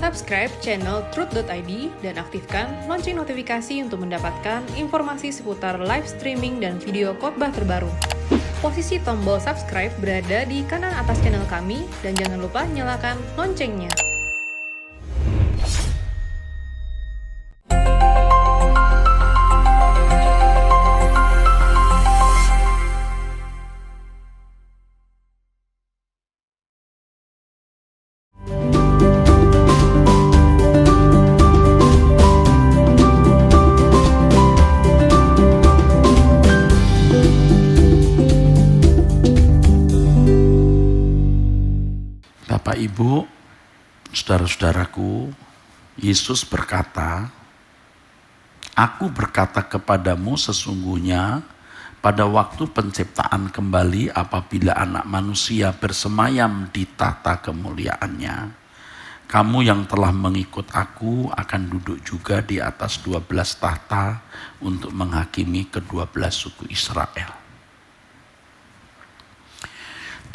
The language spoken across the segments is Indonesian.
Subscribe channel Truth.id dan aktifkan lonceng notifikasi untuk mendapatkan informasi seputar live streaming dan video khotbah terbaru. Posisi tombol subscribe berada di kanan atas channel kami dan jangan lupa nyalakan loncengnya. Bapak, Ibu, saudara-saudaraku, Yesus berkata, "Aku berkata kepadamu sesungguhnya pada waktu penciptaan kembali apabila anak manusia bersemayam di tahta kemuliaannya, kamu yang telah mengikut aku akan duduk juga di atas 12 tahta untuk menghakimi ke-12 suku Israel."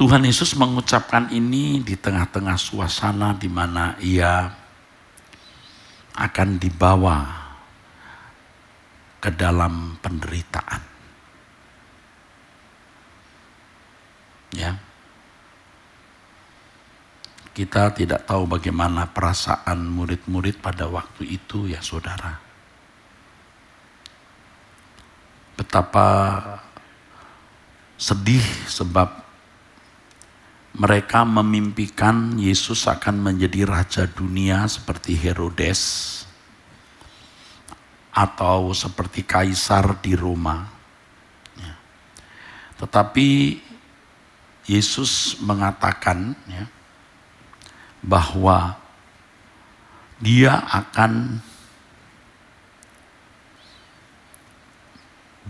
Tuhan Yesus mengucapkan ini di tengah-tengah suasana di mana ia akan dibawa ke dalam penderitaan. Ya. Kita tidak tahu bagaimana perasaan murid-murid pada waktu itu ya saudara. Betapa sedih sebab mereka memimpikan Yesus akan menjadi raja dunia seperti Herodes atau seperti kaisar di Roma. Ya. Tetapi Yesus mengatakan bahwa dia akan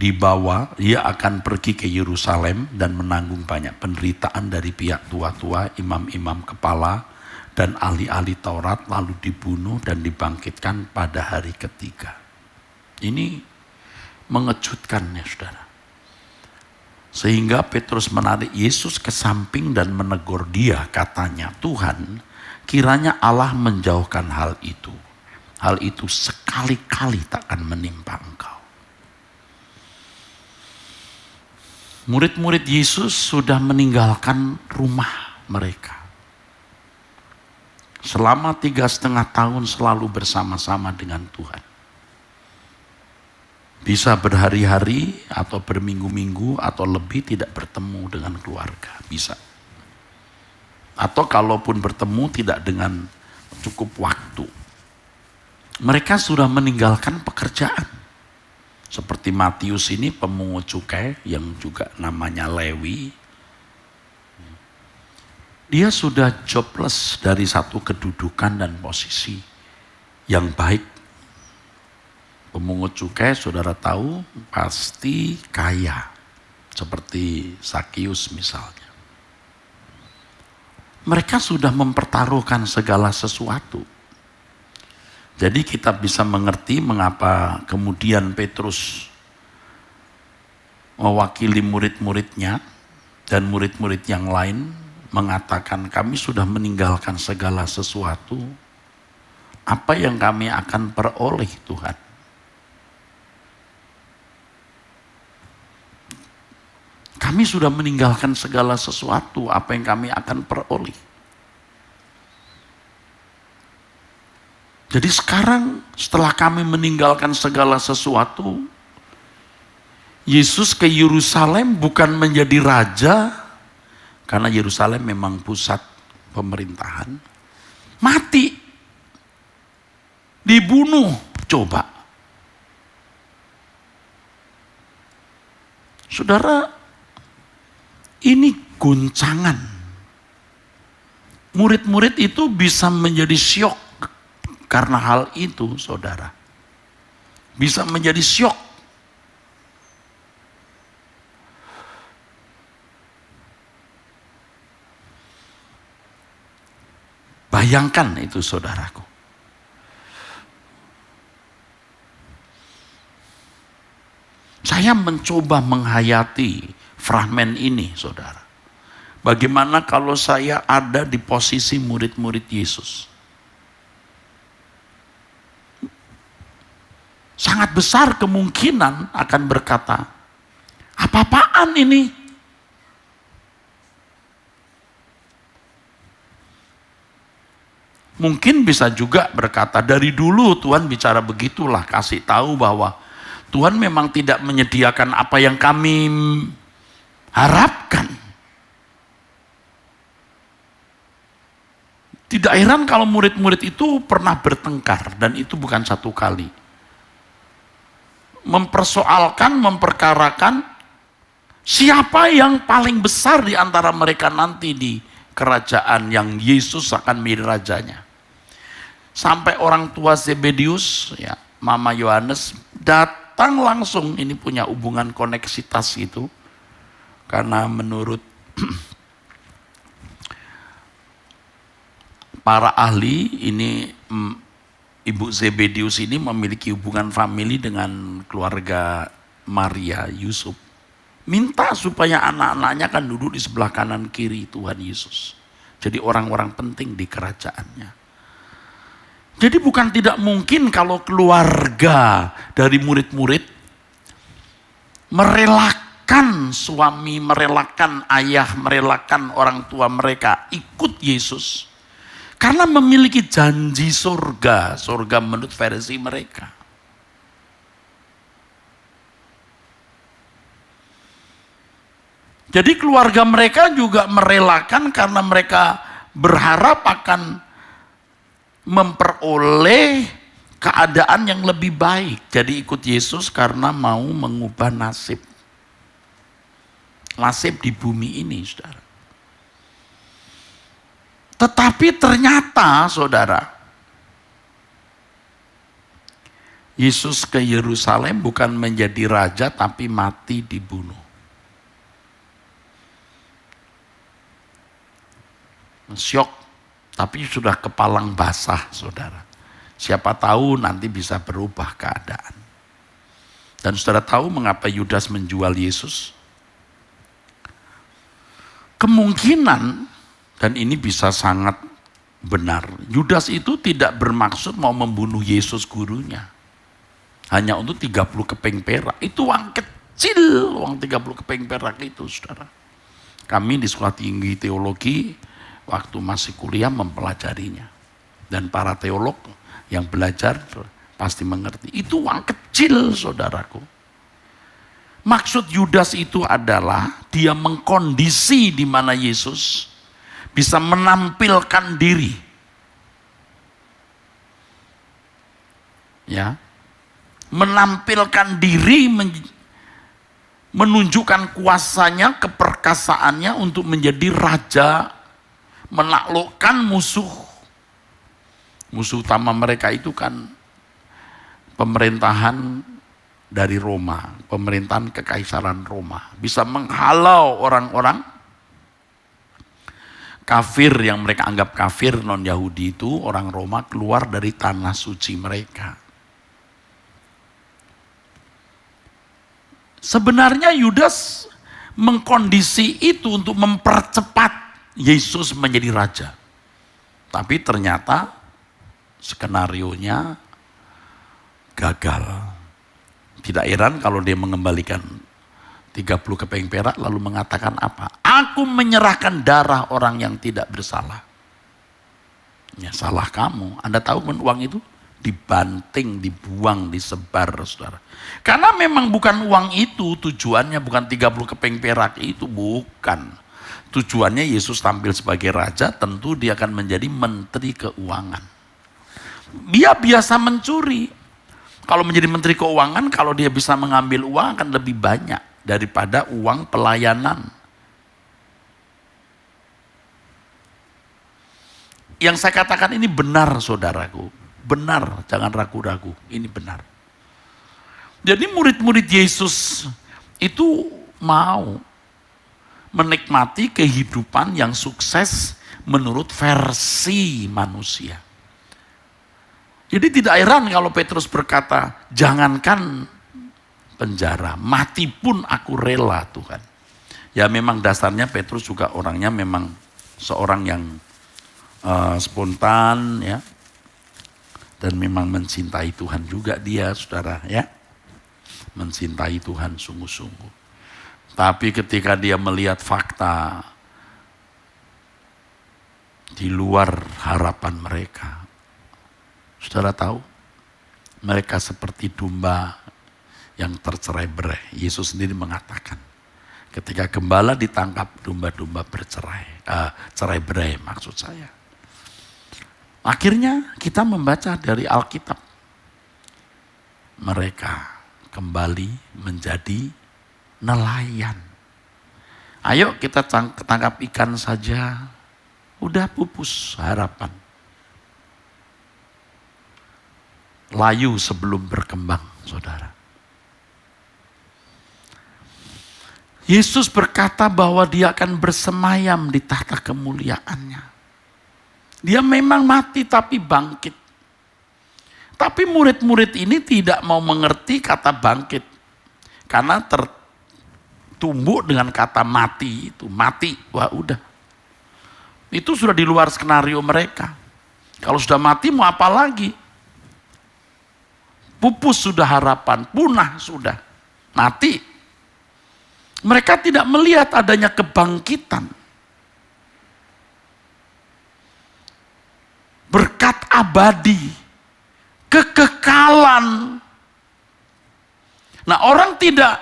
dibawa, dia akan pergi ke Yerusalem dan menanggung banyak penderitaan dari pihak tua-tua, imam-imam kepala, dan ahli-ahli Taurat, lalu dibunuh dan dibangkitkan pada hari ketiga. Ini mengejutkan ya saudara. Sehingga Petrus menarik Yesus ke samping dan menegur dia, katanya, "Tuhan, kiranya Allah menjauhkan hal itu. Hal itu sekali-kali takkan menimpa Engkau." Murid-murid Yesus sudah meninggalkan rumah mereka. Selama 3,5 tahun selalu bersama-sama dengan Tuhan. Bisa berhari-hari atau berminggu-minggu atau lebih tidak bertemu dengan keluarga. Bisa. Atau kalaupun bertemu tidak dengan cukup waktu. Mereka sudah meninggalkan pekerjaan. Seperti Matius ini pemungut cukai yang juga namanya Lewi. Dia sudah jobless dari satu kedudukan dan posisi yang baik. Pemungut cukai saudara tahu pasti kaya. Seperti Zakius misalnya. Mereka sudah mempertaruhkan segala sesuatu. Jadi kita bisa mengerti mengapa kemudian Petrus mewakili murid-muridnya dan murid-murid yang lain mengatakan, "Kami sudah meninggalkan segala sesuatu. Apa yang kami akan peroleh Tuhan?" Kami sudah meninggalkan segala sesuatu, apa yang kami akan peroleh? Jadi sekarang setelah kami meninggalkan segala sesuatu, Yesus ke Yerusalem bukan menjadi raja, karena Yerusalem memang pusat pemerintahan. Mati. Dibunuh. Coba. Saudara, ini guncangan. Murid-murid itu bisa menjadi syok. Karena hal itu, saudara, bisa menjadi syok. Bayangkan itu, saudaraku. Saya mencoba menghayati fragmen ini, saudara. Bagaimana kalau saya ada di posisi murid-murid Yesus? sangat besar kemungkinan akan berkata, apa-apaan ini? Mungkin bisa juga berkata, dari dulu Tuhan bicara begitulah, kasih tahu bahwa Tuhan memang tidak menyediakan apa yang kami harapkan. Tidak heran kalau murid-murid itu pernah bertengkar, dan itu bukan satu kali. Mempersoalkan, memperkarakan siapa yang paling besar di antara mereka nanti di kerajaan yang Yesus akan menjadi rajanya. Sampai orang tua Zebedius, ya, Mama Yohanes datang langsung, ini punya hubungan koneksitas itu, karena menurut para ahli ini Ibu Zebedius ini memiliki hubungan famili dengan keluarga Maria Yusuf. Minta supaya anak-anaknya kan duduk di sebelah kanan kiri Tuhan Yesus. Jadi orang-orang penting di kerajaannya. Jadi bukan tidak mungkin kalau keluarga dari murid-murid merelakan suami, merelakan ayah, merelakan orang tua mereka ikut Yesus. Karena memiliki janji surga, surga menurut versi mereka. Jadi keluarga mereka juga merelakan karena mereka berharap akan memperoleh keadaan yang lebih baik. Jadi ikut Yesus karena mau mengubah nasib. Nasib di bumi ini, saudara. Tetapi ternyata, saudara, Yesus ke Yerusalem bukan menjadi raja, tapi mati dibunuh. Syok, tapi sudah kepalang basah, saudara. Siapa tahu nanti bisa berubah keadaan. Dan saudara tahu mengapa Yudas menjual Yesus? Kemungkinan, dan ini bisa sangat benar, Yudas itu tidak bermaksud mau membunuh Yesus gurunya. Hanya untuk 30 keping perak. Itu uang kecil, uang 30 keping perak itu, saudara. Kami di sekolah tinggi teologi, waktu masih kuliah mempelajarinya. Dan para teolog yang belajar pasti mengerti. Itu uang kecil, saudaraku. Maksud Yudas itu adalah dia mengkondisi di mana Yesus bisa menampilkan diri. Ya. Menampilkan diri, menunjukkan kuasanya, keperkasaannya untuk menjadi raja, menaklukkan musuh. Musuh utama mereka itu kan pemerintahan dari Roma, pemerintahan kekaisaran Roma. Bisa menghalau orang-orang kafir yang mereka anggap kafir, non-Yahudi itu, orang Roma keluar dari tanah suci mereka. Sebenarnya Yudas mengkondisi itu untuk mempercepat Yesus menjadi raja. Tapi ternyata skenarionya gagal. Tidak heran kalau dia mengembalikan 30 keping perak lalu mengatakan apa? Aku menyerahkan darah orang yang tidak bersalah. Ya salah kamu. Anda tahu kan uang itu dibanting, dibuang, disebar, saudara. Karena memang bukan uang itu tujuannya, bukan 30 keping perak itu, bukan. Tujuannya Yesus tampil sebagai raja, tentu dia akan menjadi menteri keuangan. Dia biasa mencuri. Kalau menjadi menteri keuangan, kalau dia bisa mengambil uang akan lebih banyak daripada uang pelayanan. Yang saya katakan ini benar, saudaraku. Benar, jangan ragu-ragu. Ini benar. Jadi murid-murid Yesus itu mau menikmati kehidupan yang sukses menurut versi manusia. Jadi tidak heran kalau Petrus berkata, jangankan penjara, mati pun aku rela Tuhan. Ya memang dasarnya Petrus juga orangnya memang seorang yang spontan ya. Dan memang mencintai Tuhan juga dia, saudara ya. mencintai Tuhan sungguh-sungguh. Tapi ketika dia melihat fakta di luar harapan mereka, saudara tahu, mereka seperti domba yang tercerai-berai. Yesus sendiri mengatakan, ketika gembala ditangkap, domba-domba cerai-berai maksud saya. Akhirnya kita membaca dari Alkitab, mereka kembali menjadi nelayan. Ayo kita tangkap ikan saja, udah pupus harapan. Layu sebelum berkembang, saudara. Yesus berkata bahwa dia akan bersemayam di tahta kemuliaannya. Dia memang mati tapi bangkit. Tapi murid-murid ini tidak mau mengerti kata bangkit. Karena tertumbuk dengan kata mati itu. Mati, wah udah. Itu sudah di luar skenario mereka. Kalau sudah mati mau apa lagi? Pupus sudah harapan, punah sudah. Mati. Mereka tidak melihat adanya kebangkitan. Berkat abadi, kekekalan. Nah, orang tidak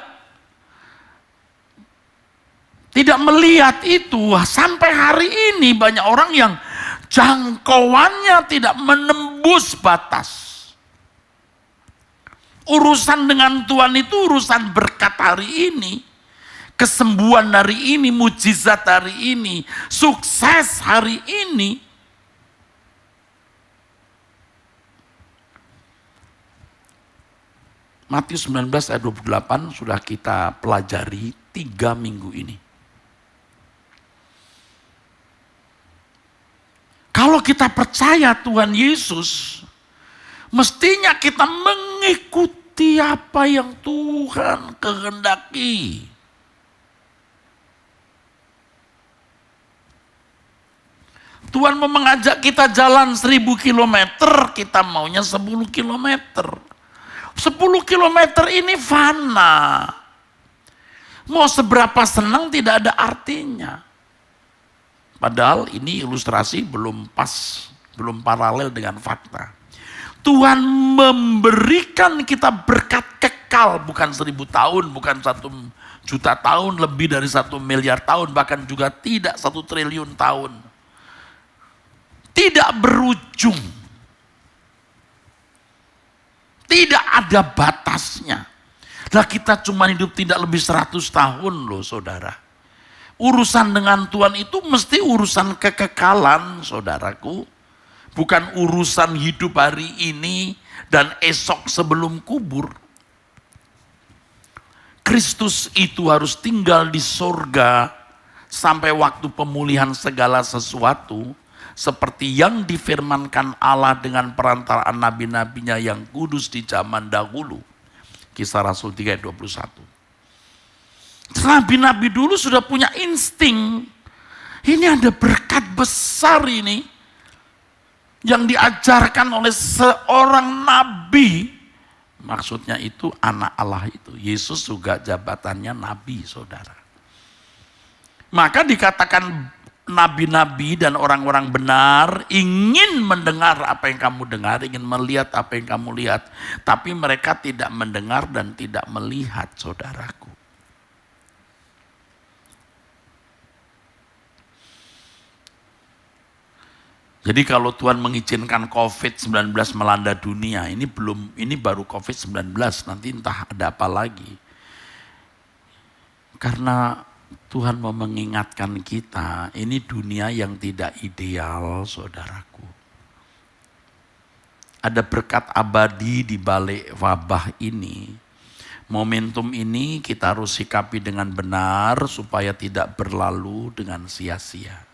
melihat itu. Sampai hari ini banyak orang yang jangkauannya tidak menembus batas. Urusan dengan Tuhan itu urusan berkat hari ini. Kesembuhan hari ini, mujizat hari ini, sukses hari ini. Matius 19 ayat 28 sudah kita pelajari 3 minggu ini. Kalau kita percaya Tuhan Yesus, mestinya kita mengikuti apa yang Tuhan kehendaki. Tuhan mau mengajak kita jalan 1000 kilometer, kita maunya 10 kilometer. 10 kilometer ini fana. Mau seberapa senang tidak ada artinya. Padahal ini ilustrasi belum pas, belum paralel dengan fakta. Tuhan memberikan kita berkat kekal, bukan 1000 tahun, bukan 1 juta tahun, lebih dari 1 miliar tahun, bahkan juga tidak 1 triliun tahun. Tidak berujung. Tidak ada batasnya. Lah kita cuma hidup tidak lebih 100 tahun loh saudara. Urusan dengan Tuhan itu mesti urusan kekekalan saudaraku. Bukan urusan hidup hari ini dan esok sebelum kubur. Kristus itu harus tinggal di sorga sampai waktu pemulihan segala sesuatu. Seperti yang difirmankan Allah dengan perantaraan nabi-nabinya yang kudus di zaman dahulu. Kisah Rasul 3 ayat 21. Nabi-nabi dulu sudah punya insting. Ini ada berkat besar ini. Yang diajarkan oleh seorang nabi. Maksudnya itu anak Allah itu. Yesus juga jabatannya nabi saudara. Maka dikatakan nabi-nabi dan orang-orang benar ingin mendengar apa yang kamu dengar, ingin melihat apa yang kamu lihat. Tapi mereka tidak mendengar dan tidak melihat, saudaraku. Jadi kalau Tuhan mengizinkan COVID-19 melanda dunia, ini baru COVID-19, nanti entah ada apa lagi. Karena Tuhan mau mengingatkan kita, ini dunia yang tidak ideal, saudaraku. Ada berkat abadi di balik wabah ini. Momentum ini kita harus sikapi dengan benar supaya tidak berlalu dengan sia-sia.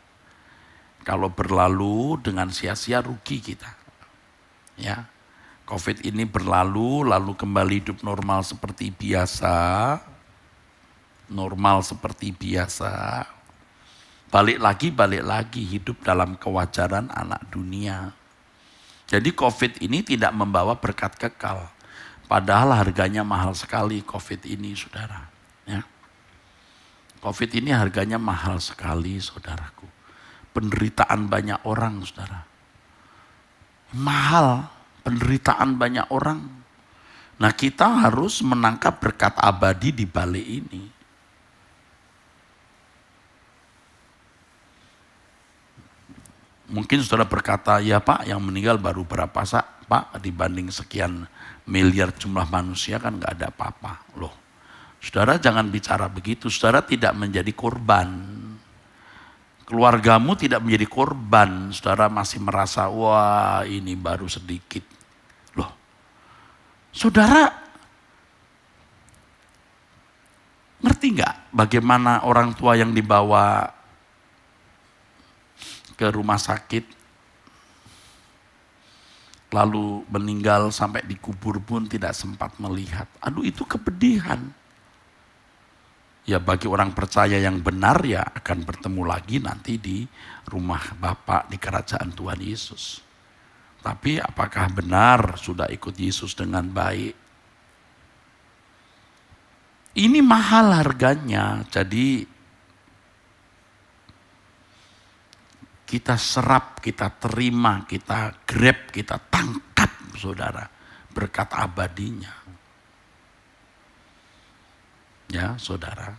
Kalau berlalu dengan sia-sia rugi kita. Ya. Covid ini berlalu, lalu kembali hidup normal seperti biasa. Balik lagi hidup dalam kewajaran anak dunia. Jadi COVID ini tidak membawa berkat kekal. Padahal harganya mahal sekali COVID ini, saudara. Ya. COVID ini harganya mahal sekali, saudaraku. Penderitaan banyak orang, saudara. Mahal, penderitaan banyak orang. Nah, kita harus menangkap berkat abadi di balik ini. Mungkin saudara berkata, ya Pak, yang meninggal baru berapa Pak, dibanding sekian miliar jumlah manusia kan gak ada apa-apa. Loh, saudara jangan bicara begitu, saudara tidak menjadi korban. Keluargamu tidak menjadi korban, saudara masih merasa, wah ini baru sedikit. Loh, saudara ngerti gak bagaimana orang tua yang dibawa ke rumah sakit, lalu meninggal sampai dikubur pun tidak sempat melihat. Aduh, itu kepedihan. Ya bagi orang percaya yang benar ya akan bertemu lagi nanti di rumah Bapa di kerajaan Tuhan Yesus. Tapi apakah benar sudah ikut Yesus dengan baik? Ini mahal harganya, jadi kita serap, kita terima, kita grab, kita tangkap, saudara, berkat abadinya. Ya, saudara.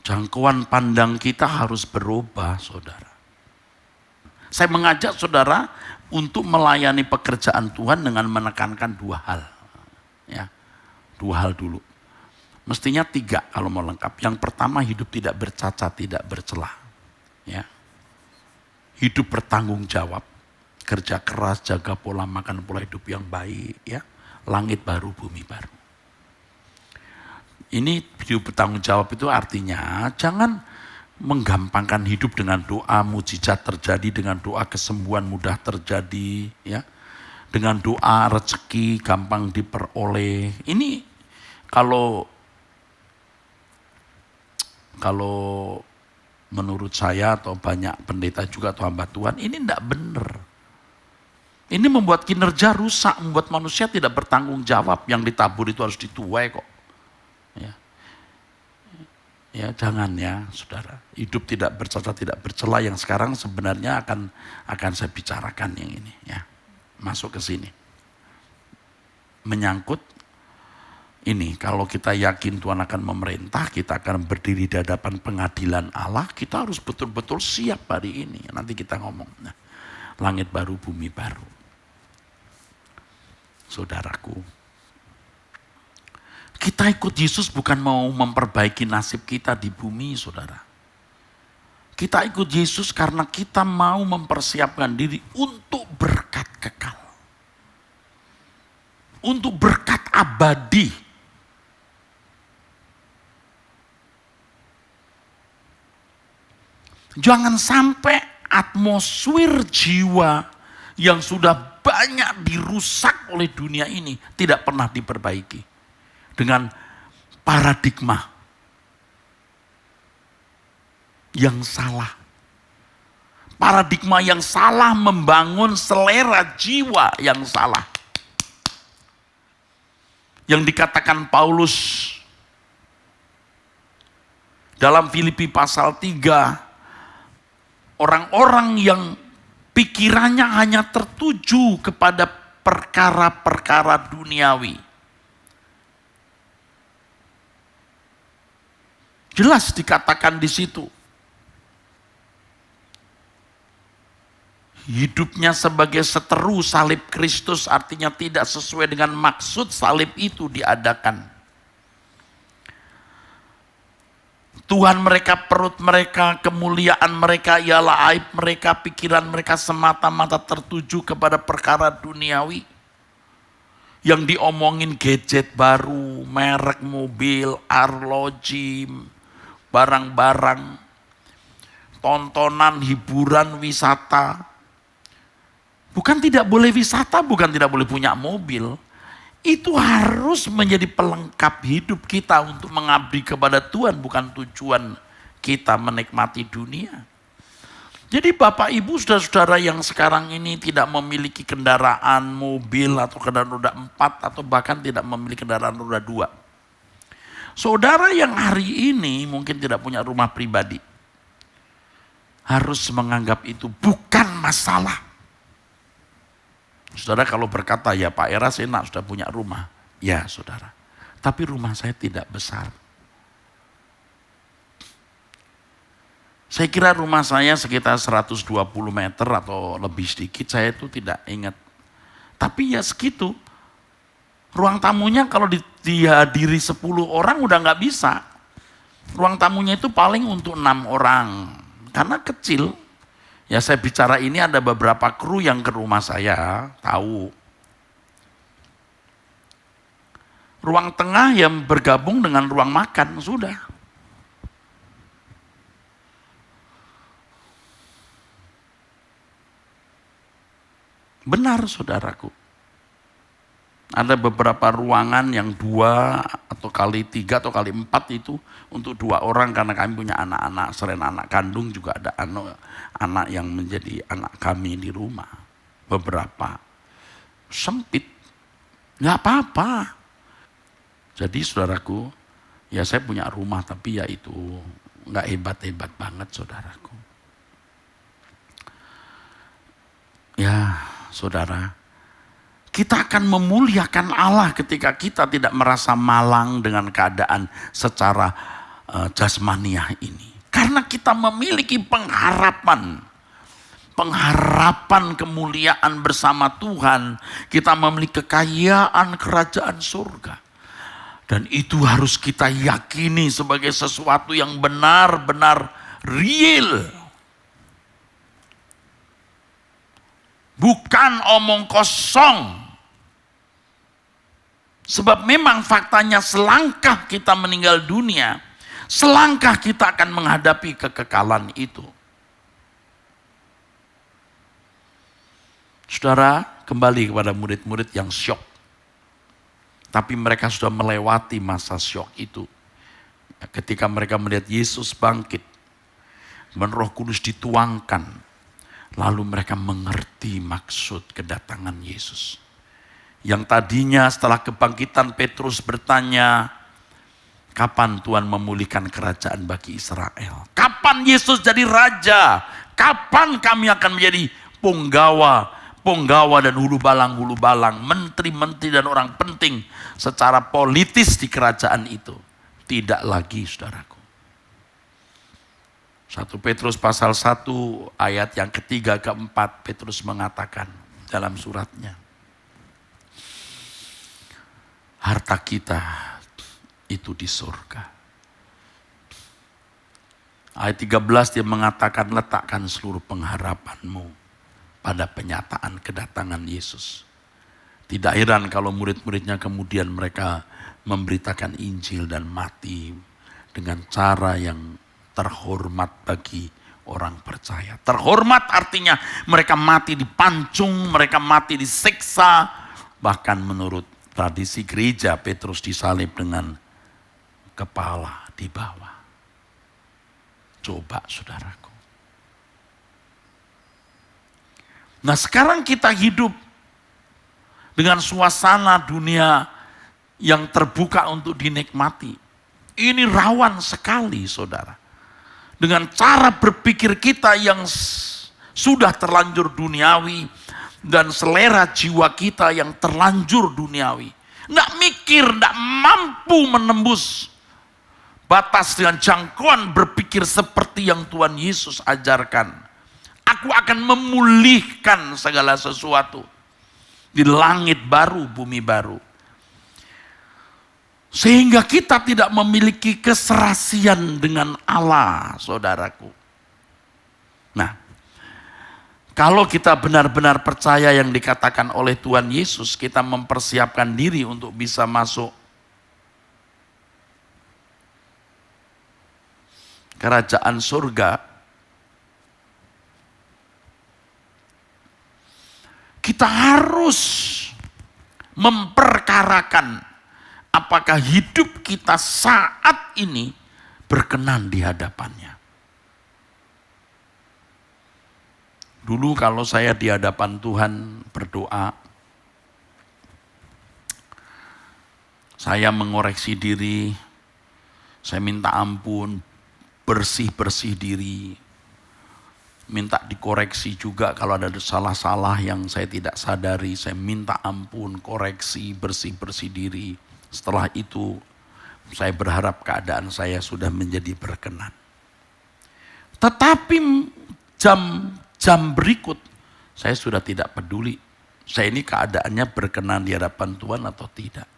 Jangkauan pandang kita harus berubah, saudara. Saya mengajak saudara untuk melayani pekerjaan Tuhan dengan menekankan dua hal. Ya, dua hal dulu. Mestinya tiga kalau mau lengkap. Yang pertama, hidup tidak bercacat, tidak bercelah. Ya. Hidup bertanggung jawab, kerja keras, jaga pola makan, pola hidup yang baik, ya. Langit baru, bumi baru. Ini hidup bertanggung jawab itu artinya jangan menggampangkan hidup dengan doa mujizat terjadi, dengan doa kesembuhan mudah terjadi, ya. Dengan doa rezeki gampang diperoleh. Ini kalau menurut saya atau banyak pendeta juga atau hamba Tuhan, ini tidak benar. Ini membuat kinerja rusak, membuat manusia tidak bertanggung jawab. Yang ditabur itu harus dituai kok. Ya jangan ya saudara. Hidup tidak bercacat, tidak bercela yang sekarang sebenarnya akan saya bicarakan yang ini. Ya, masuk ke sini. Menyangkut ini, kalau kita yakin Tuhan akan memerintah, kita akan berdiri di hadapan pengadilan Allah, kita harus betul-betul siap hari ini. Nanti kita ngomong, nah, langit baru, bumi baru. Saudaraku, kita ikut Yesus bukan mau memperbaiki nasib kita di bumi, saudara. Kita ikut Yesus karena kita mau mempersiapkan diri untuk berkat kekal. Untuk berkat abadi. Jangan sampai atmosfer jiwa yang sudah banyak dirusak oleh dunia ini tidak pernah diperbaiki dengan paradigma yang salah. Paradigma yang salah membangun selera jiwa yang salah. Yang dikatakan Paulus dalam Filipi pasal 3, orang-orang yang pikirannya hanya tertuju kepada perkara-perkara duniawi. Jelas dikatakan di situ. Hidupnya sebagai seteru salib Kristus artinya tidak sesuai dengan maksud salib itu diadakan. Tuhan mereka, perut mereka, kemuliaan mereka ialah aib mereka, pikiran mereka semata-mata tertuju kepada perkara duniawi. Yang diomongin gadget baru, merek mobil, arloji, barang-barang, tontonan, hiburan, wisata. Bukan tidak boleh wisata, bukan tidak boleh punya mobil. Itu harus menjadi pelengkap hidup kita untuk mengabdi kepada Tuhan, bukan tujuan kita menikmati dunia. Jadi Bapak Ibu saudara-saudara yang sekarang ini tidak memiliki kendaraan mobil atau kendaraan roda 4 atau bahkan tidak memiliki kendaraan roda 2. Saudara yang hari ini mungkin tidak punya rumah pribadi, harus menganggap itu bukan masalah. Saudara kalau berkata, ya Pak Eras enak sudah punya rumah. Ya saudara, tapi rumah saya tidak besar. Saya kira rumah saya sekitar 120 meter atau lebih sedikit, saya itu tidak ingat. Tapi ya segitu. Ruang tamunya kalau dihadiri 10 orang udah nggak bisa. Ruang tamunya itu paling untuk 6 orang. Karena kecil. Ya saya bicara ini ada beberapa kru yang ke rumah saya, tahu. Ruang tengah yang bergabung dengan ruang makan, sudah. Benar saudaraku. Ada beberapa ruangan yang 2 atau kali 3 atau kali 4 itu untuk 2 orang karena kami punya anak-anak, selain anak kandung juga ada anak yang menjadi anak kami di rumah. Beberapa sempit, nggak apa-apa. Jadi saudaraku, ya saya punya rumah tapi ya itu nggak hebat-hebat banget saudaraku. Ya saudara, kita akan memuliakan Allah ketika kita tidak merasa malang dengan keadaan secara jasmaniah ini. Karena kita memiliki pengharapan kemuliaan bersama Tuhan. Kita memiliki kekayaan kerajaan surga. Dan itu harus kita yakini sebagai sesuatu yang benar-benar real. Bukan omong kosong. Sebab memang faktanya selangkah kita meninggal dunia, selangkah kita akan menghadapi kekekalan itu. Saudara, kembali kepada murid-murid yang syok. Tapi mereka sudah melewati masa syok itu. Ketika mereka melihat Yesus bangkit, dan Roh Kudus dituangkan, lalu mereka mengerti maksud kedatangan Yesus. Yang tadinya setelah kebangkitan Petrus bertanya, kapan Tuhan memulihkan kerajaan bagi Israel? Kapan Yesus jadi raja? Kapan kami akan menjadi punggawa dan hulu balang, menteri-menteri dan orang penting secara politis di kerajaan itu? Tidak lagi saudaraku. 1 Petrus pasal 1 ayat yang ketiga keempat, Petrus mengatakan dalam suratnya, harta kita itu di surga. Ayat 13 dia mengatakan, letakkan seluruh pengharapanmu pada penyataan kedatangan Yesus. Tidak heran kalau murid-muridnya kemudian mereka memberitakan Injil dan mati dengan cara yang terhormat bagi orang percaya. Terhormat artinya mereka mati dipancung, mereka mati disiksa, bahkan menurut tradisi gereja Petrus disalib dengan kepala di bawah. Coba saudaraku. Nah sekarang kita hidup dengan suasana dunia yang terbuka untuk dinikmati. Ini rawan sekali saudara. Dengan cara berpikir kita yang sudah terlanjur duniawi, dan selera jiwa kita yang terlanjur duniawi. Nggak mikir, nggak mampu menembus batas dengan jangkauan berpikir seperti yang Tuhan Yesus ajarkan. Aku akan memulihkan segala sesuatu di langit baru, bumi baru. Sehingga kita tidak memiliki keserasian dengan Allah, saudaraku. Nah, kalau kita benar-benar percaya yang dikatakan oleh Tuhan Yesus, kita mempersiapkan diri untuk bisa masuk kerajaan surga. Kita harus memperkarakan apakah hidup kita saat ini berkenan di hadapannya. Dulu kalau saya di hadapan Tuhan berdoa, saya mengoreksi diri, saya minta ampun, bersih-bersih diri, minta dikoreksi juga kalau ada salah-salah yang saya tidak sadari, saya minta ampun, koreksi, bersih-bersih diri. Setelah itu, saya berharap keadaan saya sudah menjadi berkenan. Tetapi jam berikut, saya sudah tidak peduli. Saya ini keadaannya berkenan di hadapan Tuhan atau tidak.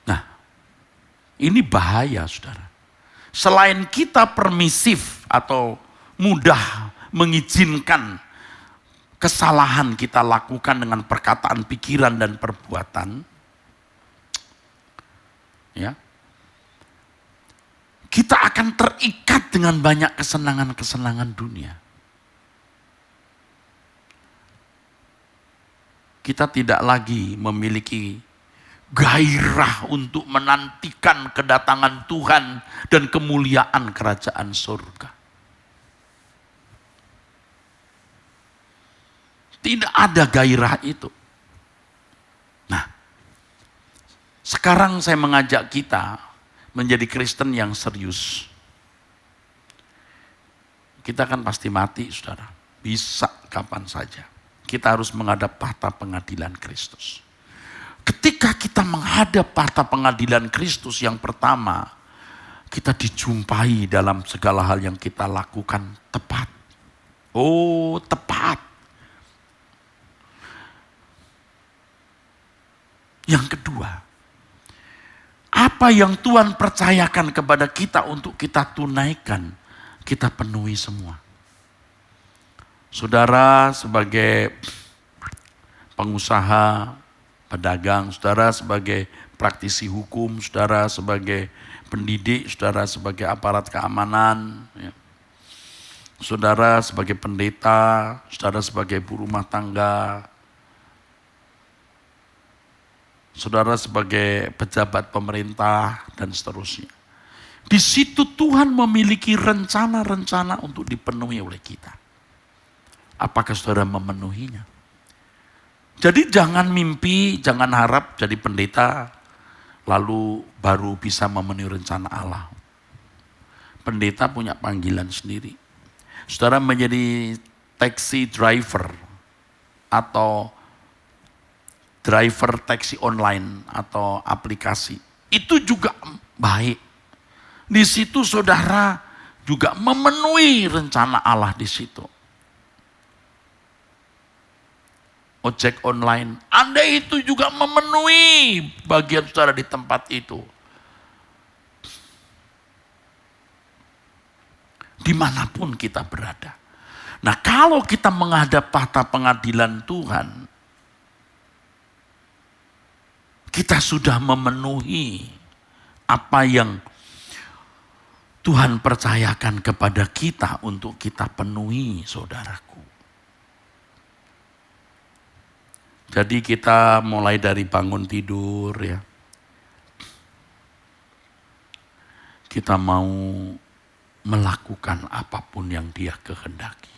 Nah, ini bahaya, saudara. Selain kita permisif atau mudah mengizinkan kesalahan kita lakukan dengan perkataan, pikiran, dan perbuatan, ya, kita akan terikat dengan banyak kesenangan-kesenangan dunia. Kita tidak lagi memiliki gairah untuk menantikan kedatangan Tuhan dan kemuliaan kerajaan surga. Tidak ada gairah itu. Nah, sekarang saya mengajak kita menjadi Kristen yang serius. Kita kan pasti mati, saudara. Bisa kapan saja. Kita harus menghadap tahta pengadilan Kristus. Ketika kita menghadap tahta pengadilan Kristus, yang pertama, kita dijumpai dalam segala hal yang kita lakukan tepat. Oh, tepat. Yang kedua, apa yang Tuhan percayakan kepada kita untuk kita tunaikan, kita penuhi semua. Saudara sebagai pengusaha, pedagang, saudara sebagai praktisi hukum, saudara sebagai pendidik, saudara sebagai aparat keamanan, ya. Saudara sebagai pendeta, saudara sebagai ibu rumah tangga, saudara sebagai pejabat pemerintah, dan seterusnya. Di situ Tuhan memiliki rencana-rencana untuk dipenuhi oleh kita. Apakah saudara memenuhinya? Jadi jangan mimpi, jangan harap jadi pendeta, lalu baru bisa memenuhi rencana Allah. Pendeta punya panggilan sendiri. Saudara menjadi taxi driver atau driver taksi online atau aplikasi, itu juga baik. Di situ saudara juga memenuhi rencana Allah di situ. Ojek online, Anda itu juga memenuhi bagian saudara di tempat itu. Dimanapun kita berada. Nah, kalau kita menghadap tahta pengadilan Tuhan, kita sudah memenuhi apa yang Tuhan percayakan kepada kita untuk kita penuhi, saudaraku. Jadi kita mulai dari bangun tidur, ya. Kita mau melakukan apapun yang Dia kehendaki.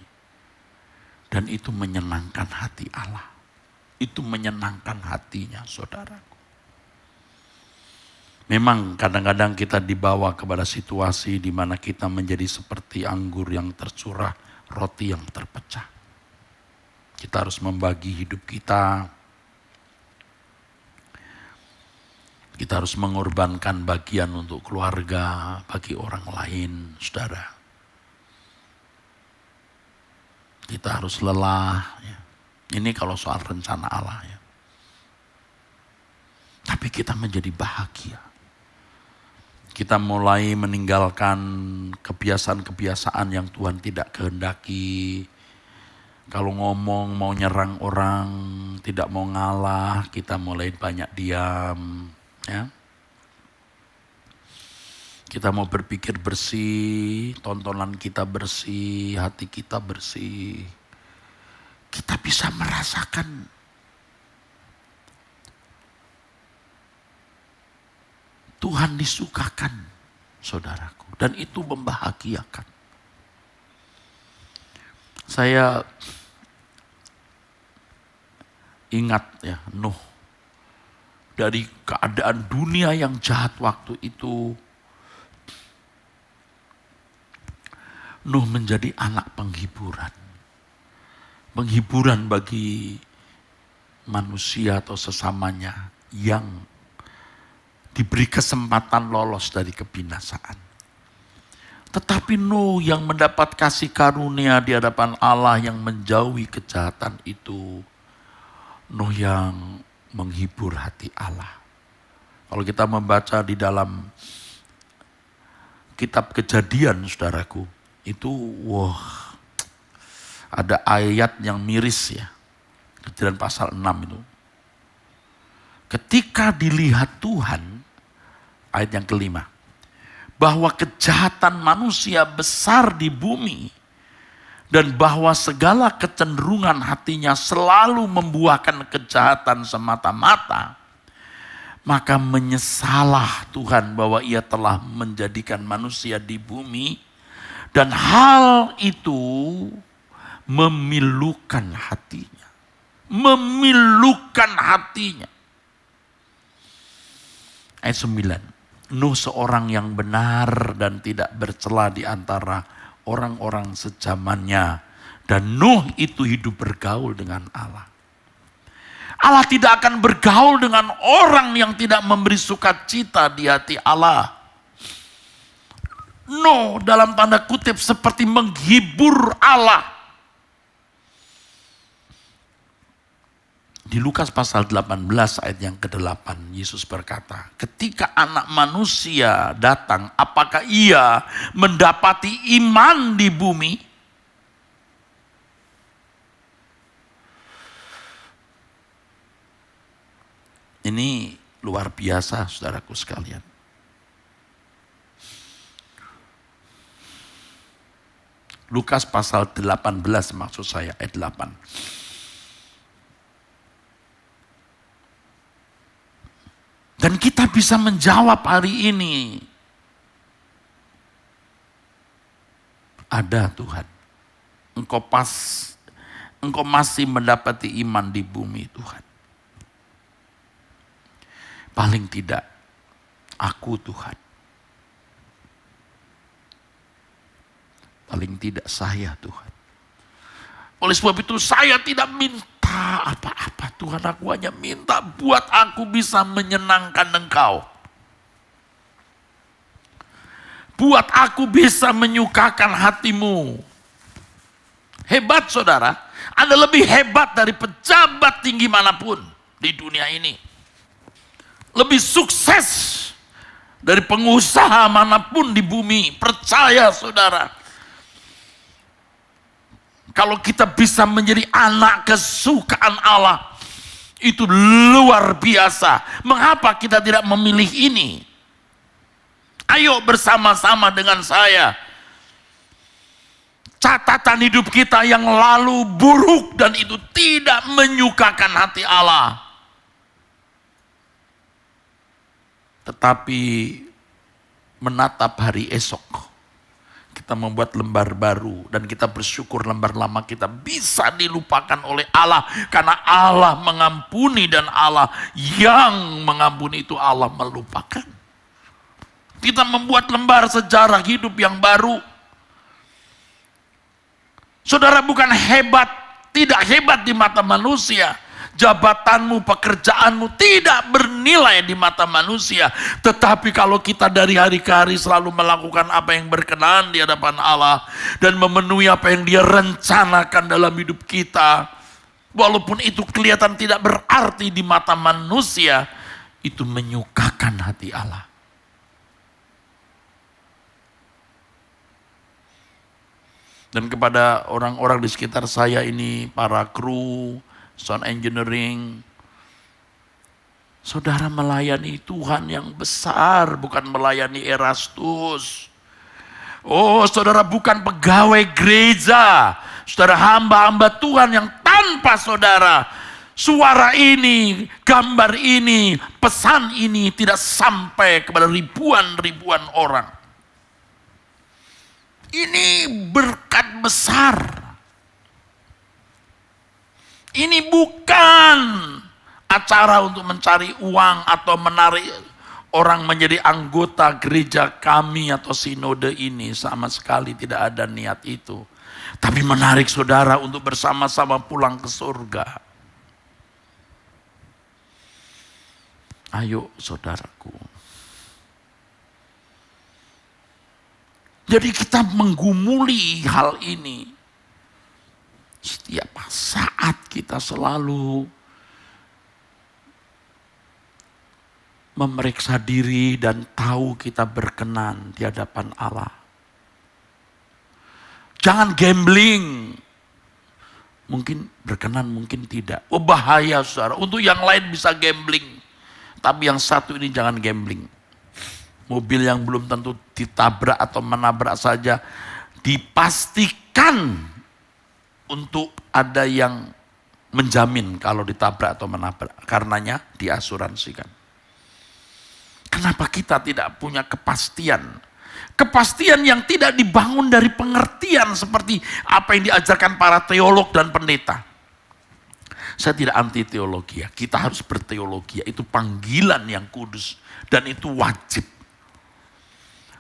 Dan itu menyenangkan hati Allah. Itu menyenangkan hatinya, saudaraku. Memang kadang-kadang kita dibawa kepada situasi di mana kita menjadi seperti anggur yang tercurah, roti yang terpecah. Kita harus membagi hidup kita. Kita harus mengorbankan bagian untuk keluarga, bagi orang lain, saudara. Kita harus lelah. Ya. Ini kalau soal rencana Allah. Ya. Tapi kita menjadi bahagia. Kita mulai meninggalkan kebiasaan-kebiasaan yang Tuhan tidak kehendaki. Kalau ngomong mau nyerang orang, tidak mau ngalah, kita mulai banyak diam. Ya. Kita mau berpikir bersih, tontonan kita bersih, hati kita bersih. Kita bisa merasakan Tuhan disukakan, saudaraku. Dan itu membahagiakan. Saya ingat ya, Nuh. Dari keadaan dunia yang jahat waktu itu, Nuh menjadi anak penghiburan. Penghiburan bagi manusia atau sesamanya yang diberi kesempatan lolos dari kebinasaan. Tetapi Nuh yang mendapat kasih karunia di hadapan Allah yang menjauhi kejahatan itu, Nuh yang menghibur hati Allah. Kalau kita membaca di dalam kitab Kejadian, saudaraku, itu ada ayat yang miris ya. Kejadian pasal 6 itu. Ketika dilihat Tuhan, ayat yang kelima, bahwa kejahatan manusia besar di bumi, dan bahwa segala kecenderungan hatinya selalu membuahkan kejahatan semata-mata, maka menyesalah Tuhan bahwa ia telah menjadikan manusia di bumi, dan hal itu memilukan hatinya. Memilukan hatinya. Ayat 9. Nuh seorang yang benar dan tidak bercela di antara orang-orang sejamannya. Dan Nuh itu hidup bergaul dengan Allah. Allah tidak akan bergaul dengan orang yang tidak memberi sukacita di hati Allah. Nuh dalam tanda kutip seperti menghibur Allah. Di Lukas pasal 18 ayat yang ke-8, Yesus berkata, ketika anak manusia datang, apakah ia mendapati iman di bumi? Ini luar biasa, saudaraku sekalian. Lukas pasal 18 maksud saya, ayat 8. Dan kita bisa menjawab hari ini. Ada Tuhan. Engkau masih mendapati iman di bumi Tuhan. Paling tidak, aku Tuhan. Paling tidak saya Tuhan. Oleh sebab itu saya tidak minta apa-apa Tuhan, aku hanya minta buat aku bisa menyenangkan Engkau. Buat aku bisa menyukakan hatimu. Hebat saudara, Anda lebih hebat dari pejabat tinggi manapun di dunia ini. Lebih sukses dari pengusaha manapun di bumi. Percaya saudara. Kalau kita bisa menjadi anak kesukaan Allah, itu luar biasa. Mengapa kita tidak memilih ini? Ayo bersama-sama dengan saya. Catatan hidup kita yang lalu buruk dan itu tidak menyukakan hati Allah. Tetapi menatap hari esok, kita membuat lembar baru dan kita bersyukur lembar lama kita bisa dilupakan oleh Allah. Karena Allah mengampuni dan Allah yang mengampuni itu Allah melupakan. Kita membuat lembar sejarah hidup yang baru. Saudara bukan hebat, tidak hebat di mata manusia. Jabatanmu, pekerjaanmu tidak bernilai di mata manusia. Tetapi kalau kita dari hari ke hari selalu melakukan apa yang berkenan di hadapan Allah. Dan memenuhi apa yang Dia rencanakan dalam hidup kita. Walaupun itu kelihatan tidak berarti di mata manusia. Itu menyukakan hati Allah. Dan kepada orang-orang di sekitar saya ini, para kru, sound engineering, saudara melayani Tuhan yang besar, bukan melayani Erastus. Oh, saudara bukan pegawai gereja, saudara hamba-hamba Tuhan yang tanpa saudara, suara ini, gambar ini, pesan ini tidak sampai kepada ribuan-ribuan orang. Ini berkat besar. Ini bukan acara untuk mencari uang atau menarik orang menjadi anggota gereja kami atau sinode ini. Sama sekali tidak ada niat itu. Tapi menarik saudara untuk bersama-sama pulang ke surga. Ayo saudaraku. Jadi kita menggumuli hal ini. Setiap saat kita selalu memeriksa diri dan tahu kita berkenan di hadapan Allah. Jangan gambling. Mungkin berkenan, mungkin tidak. Oh bahaya saudara. Untuk yang lain bisa gambling. Tapi yang satu ini jangan gambling. Mobil yang belum tentu ditabrak atau menabrak saja. Dipastikan untuk ada yang menjamin kalau ditabrak atau menabrak. Karenanya diasuransikan. Kenapa kita tidak punya kepastian? Kepastian yang tidak dibangun dari pengertian seperti apa yang diajarkan para teolog dan pendeta. Saya tidak anti teologi ya. Kita harus berteologi. Itu panggilan yang kudus. Dan itu wajib.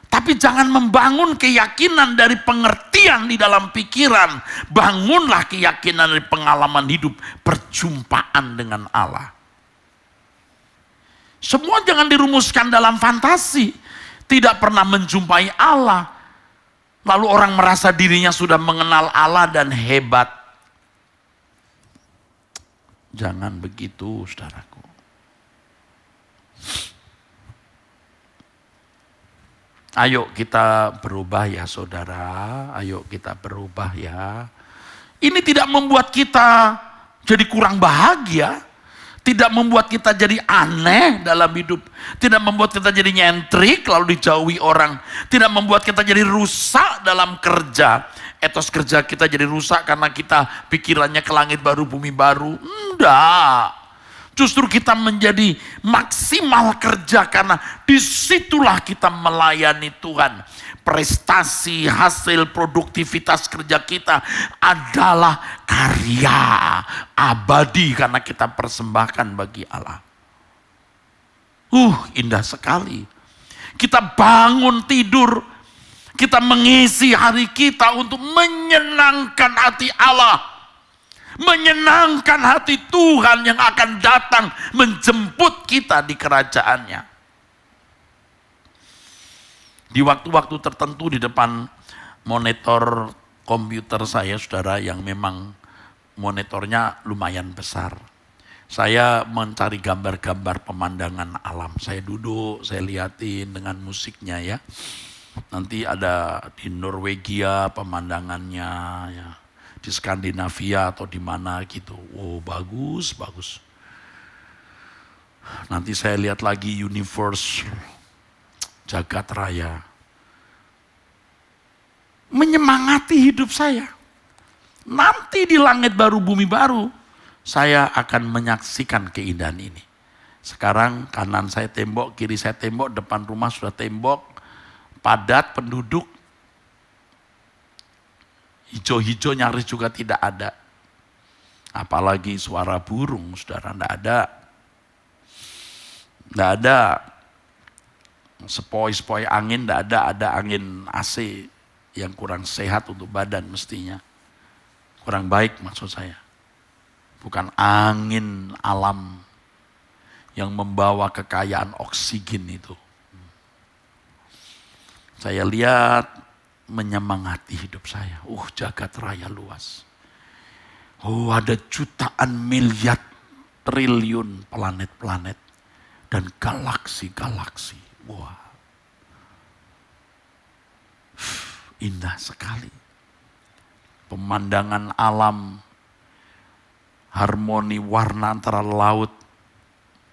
Tapi jangan membangun keyakinan dari pengertian di dalam pikiran. Bangunlah keyakinan dari pengalaman hidup. Perjumpaan dengan Allah. Semua jangan dirumuskan dalam fantasi. Tidak pernah menjumpai Allah. Lalu orang merasa dirinya sudah mengenal Allah dan hebat. Jangan begitu, saudaraku. Ayo kita berubah ya saudara. Ayo kita berubah ya. Ini tidak membuat kita jadi kurang bahagia. Tidak membuat kita jadi aneh dalam hidup. Tidak membuat kita jadi nyentrik lalu dijauhi orang. Tidak membuat kita jadi rusak dalam kerja. Etos kerja kita jadi rusak karena kita pikirannya ke langit baru, bumi baru. Enggak. Justru kita menjadi maksimal kerja karena disitulah kita melayani Tuhan. Prestasi, hasil, produktivitas kerja kita adalah karya abadi karena kita persembahkan bagi Allah. Indah sekali. Kita bangun tidur, kita mengisi hari kita untuk menyenangkan hati Allah. Menyenangkan hati Tuhan yang akan datang menjemput kita di kerajaannya. Di waktu-waktu tertentu di depan monitor komputer saya, saudara, yang memang monitornya lumayan besar. Saya mencari gambar-gambar pemandangan alam. Saya duduk, saya liatin dengan musiknya ya. Nanti ada di Norwegia pemandangannya ya. Di Skandinavia atau di mana gitu. Bagus, bagus. Nanti saya lihat lagi universe jagat raya. Menyemangati hidup saya. Nanti di langit baru, bumi baru, saya akan menyaksikan keindahan ini. Sekarang kanan saya tembok, kiri saya tembok, depan rumah sudah tembok, padat penduduk. Hijau-hijau nyaris juga tidak ada. Apalagi suara burung, saudara, tidak ada. Tidak ada sepoi-sepoi angin, tidak ada angin AC yang kurang sehat untuk badan mestinya. Kurang baik maksud saya. Bukan angin alam yang membawa kekayaan oksigen itu. Saya lihat menyemangati hidup saya. Jagat raya luas. Ada jutaan miliar triliun planet-planet dan galaksi-galaksi. Indah sekali. Pemandangan alam, harmoni warna antara laut,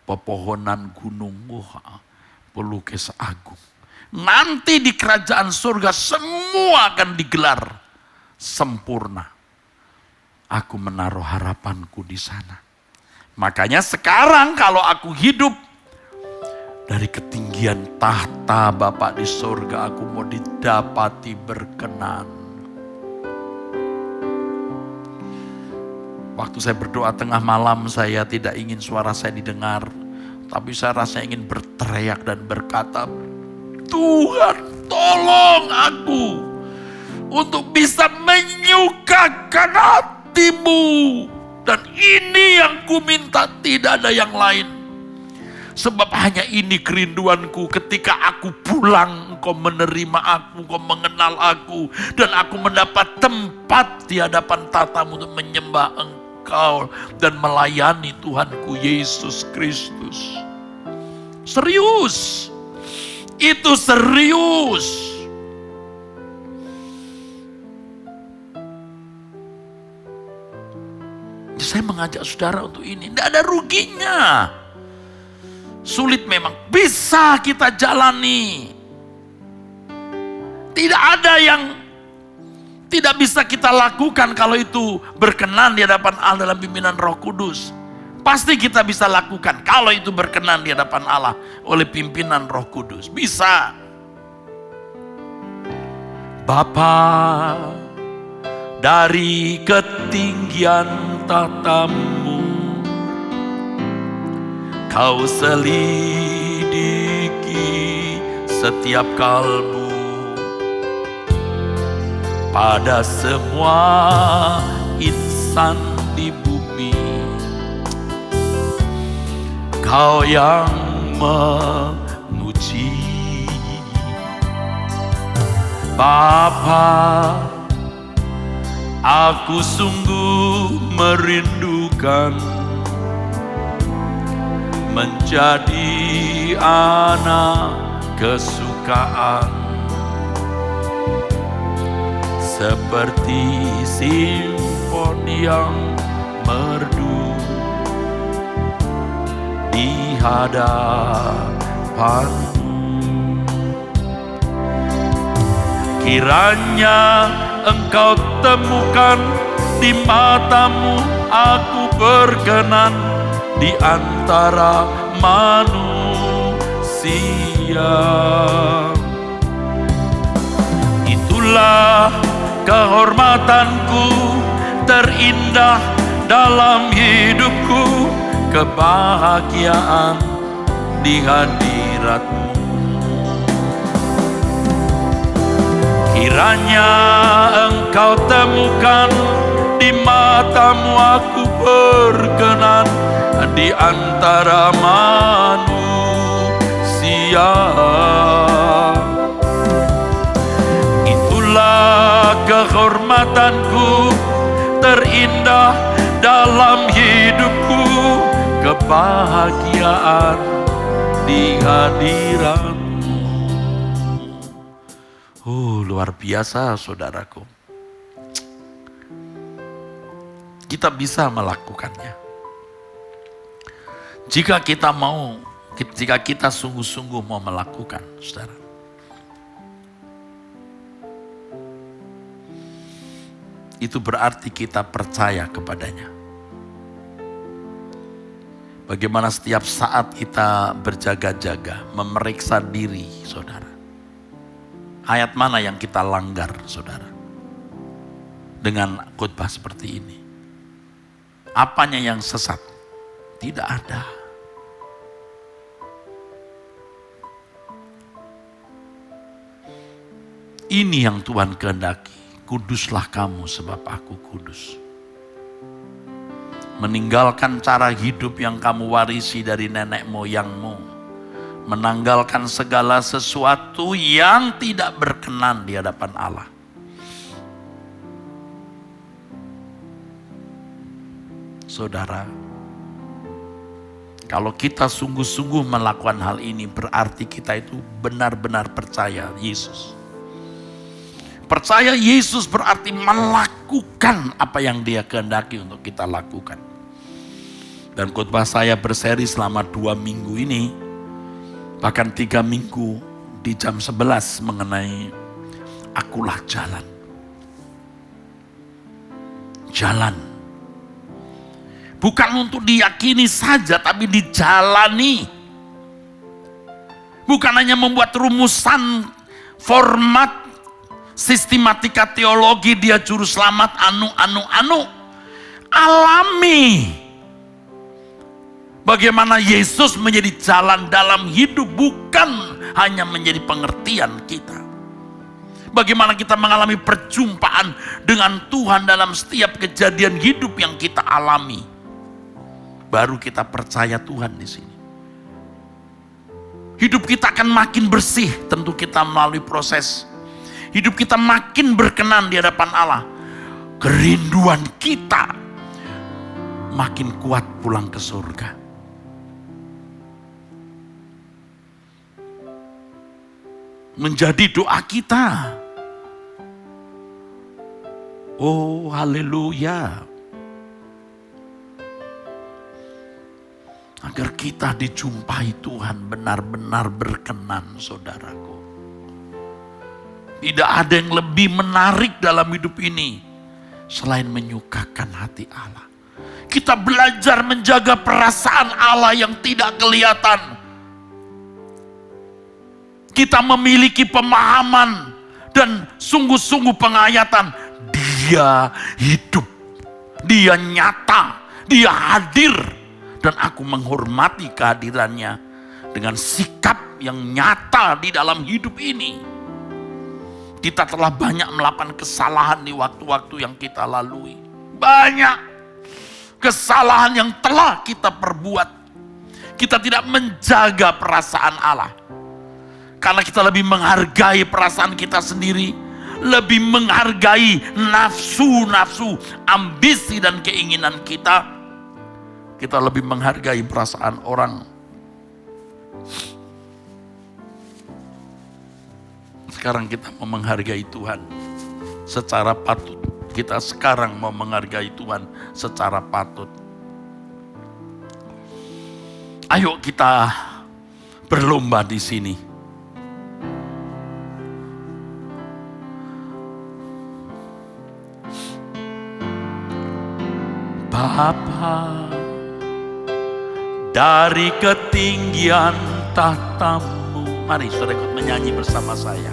pepohonan gunung, pelukis agung. Nanti di kerajaan surga semua akan digelar sempurna. Aku menaruh harapanku di sana. Makanya sekarang kalau aku hidup dari ketinggian tahta Bapa di surga, aku mau didapati berkenan. Waktu saya berdoa tengah malam, saya tidak ingin suara saya didengar. Tapi saya rasa ingin berteriak dan berkata, Tuhan tolong aku untuk bisa menyukakan hati-Mu. Dan ini yang ku minta, tidak ada yang lain. Sebab hanya ini kerinduanku, ketika aku pulang, Engkau menerima aku, Engkau mengenal aku. Dan aku mendapat tempat di hadapan tatamu untuk menyembah Engkau dan melayani Tuhanku Yesus Kristus. Serius. Itu serius. Saya mengajak saudara untuk ini. Tidak ada ruginya. Sulit memang. Bisa kita jalani. Tidak ada yang tidak bisa kita lakukan kalau itu berkenan di hadapan Allah dalam pimpinan Roh Kudus. Pasti kita bisa lakukan kalau itu berkenan di hadapan Allah oleh pimpinan Roh Kudus. Bisa. Bapa, dari ketinggian tatamu, Kau selidiki setiap kalbu. Pada semua insan di bumi, Kau yang menguji. Bapa, aku sungguh merindukan menjadi anak kesukaan, seperti simfoni yang merdu di hadapan-Mu. Kiranya Engkau temukan di mata-Mu aku berkenan di antara manusia. Itulah kehormatanku terindah dalam hidupku, kebahagiaan di hadirat-Mu. Kiranya Engkau temukan di mata-Mu aku berkenan di antara manusia. Itulah kehormatanku terindah dalam hidupku, kebahagiaan di hadirat-Mu. Luar biasa saudaraku. Kita bisa melakukannya. Jika kita mau, jika kita sungguh-sungguh mau melakukan, saudara. Itu berarti kita percaya kepadanya. Bagaimana setiap saat kita berjaga-jaga, memeriksa diri, saudara. Ayat mana yang kita langgar, saudara? Dengan khotbah seperti ini. Apanya yang sesat? Tidak ada. Ini yang Tuhan kehendaki. Kuduslah kamu sebab aku kudus. Meninggalkan cara hidup yang kamu warisi dari nenek moyangmu. Menanggalkan segala sesuatu yang tidak berkenan di hadapan Allah. Saudara, kalau kita sungguh-sungguh melakukan hal ini, berarti kita itu benar-benar percaya Yesus. Percaya Yesus berarti melakukan apa yang Dia kehendaki untuk kita lakukan. Dan khotbah saya berseri selama 2 minggu ini, bahkan 3 minggu di jam 11 mengenai akulah jalan. Jalan. Bukan untuk diyakini saja, tapi dijalani. Bukan hanya membuat rumusan, format, sistematika teologi, dia juru selamat, anu. alami bagaimana Yesus menjadi jalan dalam hidup, bukan hanya menjadi pengertian kita. Bagaimana kita mengalami perjumpaan dengan Tuhan dalam setiap kejadian hidup yang kita alami. Baru kita percaya Tuhan di sini. Hidup kita akan makin bersih, tentu kita melalui proses. Hidup kita makin berkenan di hadapan Allah. Kerinduan kita makin kuat pulang ke surga. Menjadi doa kita. Oh, haleluya. Agar kita dijumpai Tuhan benar-benar berkenan, saudaraku. Tidak ada yang lebih menarik dalam hidup ini selain menyukakan hati Allah. Kita belajar menjaga perasaan Allah yang tidak kelihatan. Kita memiliki pemahaman dan sungguh-sungguh penghayatan. Dia hidup, dia nyata, dia hadir. Dan aku menghormati kehadirannya dengan sikap yang nyata di dalam hidup ini. Kita telah banyak melakukan kesalahan di waktu-waktu yang kita lalui. Banyak kesalahan yang telah kita perbuat. Kita tidak menjaga perasaan Allah. Karena kita lebih menghargai perasaan kita sendiri, lebih menghargai nafsu-nafsu, ambisi dan keinginan kita. Kita lebih menghargai perasaan orang. Sekarang kita mau menghargai Tuhan secara patut. Kita sekarang mau menghargai Tuhan secara patut. Ayo kita berlomba di sini. Bapa, dari ketinggian tahtamu, mari saudara ikut menyanyi bersama saya.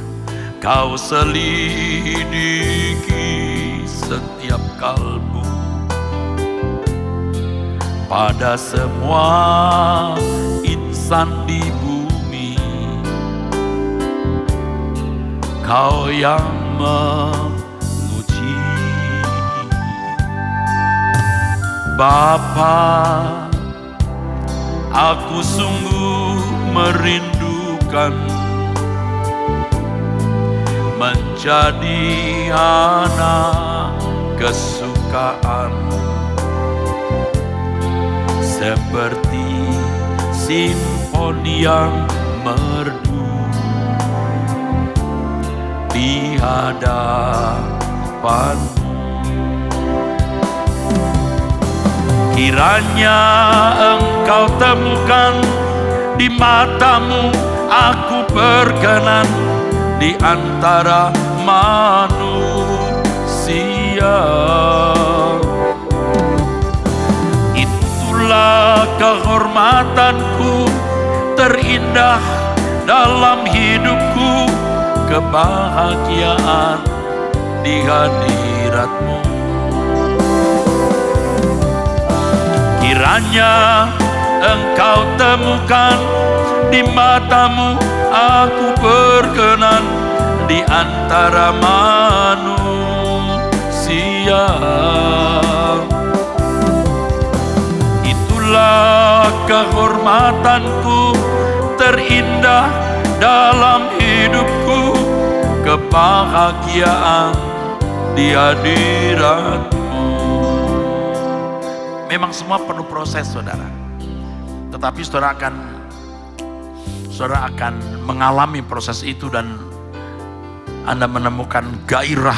Kau selidiki setiap kalbu, pada semua insan di bumi. Kau yang menguji. Bapa, aku sungguh merindukan menjadi anak kesukaan, seperti simfoni yang merdu di hadapanmu. Kiranya engkau temukan di matamu aku berkenan di antara manusia. Itulah kehormatanku terindah dalam hidupku, kebahagiaan di hadiratmu. Kiranya engkau temukan di matamu aku berkenan di antara manusia. Itulah kehormatanku terindah dalam hidupku, kebahagiaan di hadiratmu. Memang semua penuh proses, saudara. Tetapi saudara akan mengalami proses itu dan Anda menemukan gairah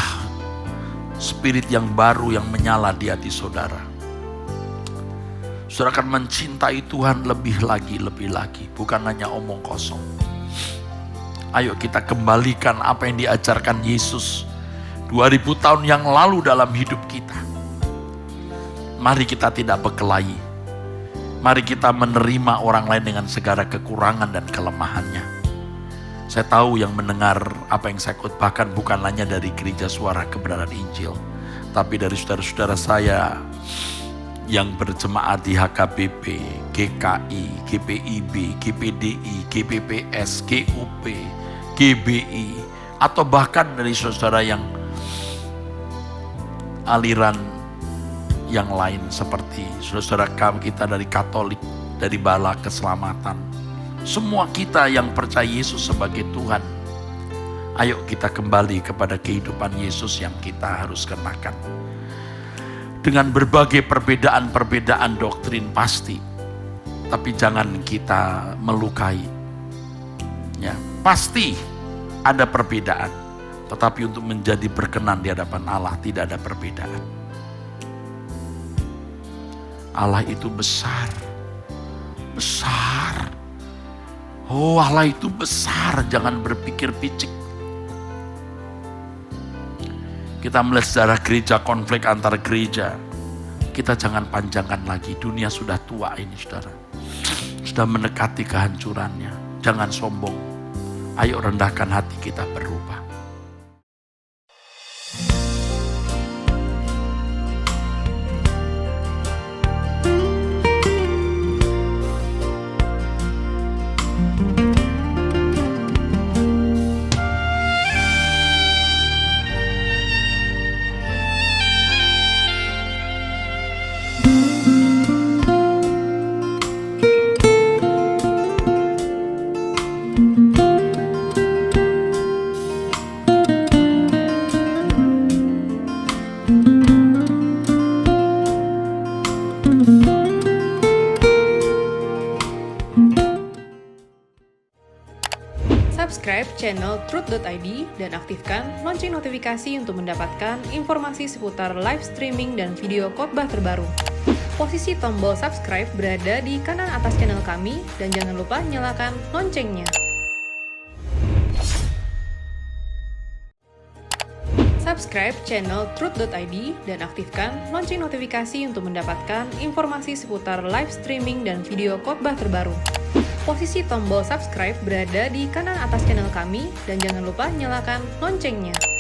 spirit yang baru yang menyala di hati saudara. Saudara akan mencintai Tuhan lebih lagi, bukan hanya omong kosong. Ayo kita kembalikan apa yang diajarkan Yesus 2000 tahun yang lalu dalam hidup kita. Mari kita tidak berkelahi. Mari kita menerima orang lain dengan segala kekurangan dan kelemahannya. Saya tahu yang mendengar apa yang saya khotbahkan bukan hanya dari Gereja Suara Kebenaran Injil, tapi dari saudara-saudara saya yang berjemaat di HKBP, GKI, GPIB, GPDI, GPPS, GUP, GBI, atau bahkan dari saudara yang aliran yang lain seperti saudara kita dari Katolik, dari Bala Keselamatan. Semua kita yang percaya Yesus sebagai Tuhan, ayo kita kembali kepada kehidupan Yesus yang kita harus kenakan. Dengan berbagai perbedaan-perbedaan doktrin pasti, tapi jangan kita melukai. Ya, pasti ada perbedaan, tetapi untuk menjadi berkenan di hadapan Allah tidak ada perbedaan. Allah itu besar, besar. Oh, Allah itu besar, jangan berpikir picik. Kita melihat sejarah gereja, konflik antar gereja. Kita jangan panjangkan lagi. Dunia sudah tua ini, saudara. Sudah mendekati kehancurannya. Jangan sombong. Ayo rendahkan hati kita berubah. Subscribe channel Truth.id dan aktifkan lonceng notifikasi untuk mendapatkan informasi seputar live streaming dan video khotbah terbaru. Posisi tombol subscribe berada di kanan atas channel kami dan jangan lupa nyalakan loncengnya. Subscribe channel Truth.id dan aktifkan lonceng notifikasi untuk mendapatkan informasi seputar live streaming dan video khotbah terbaru. Posisi tombol subscribe berada di kanan atas channel kami dan jangan lupa nyalakan loncengnya.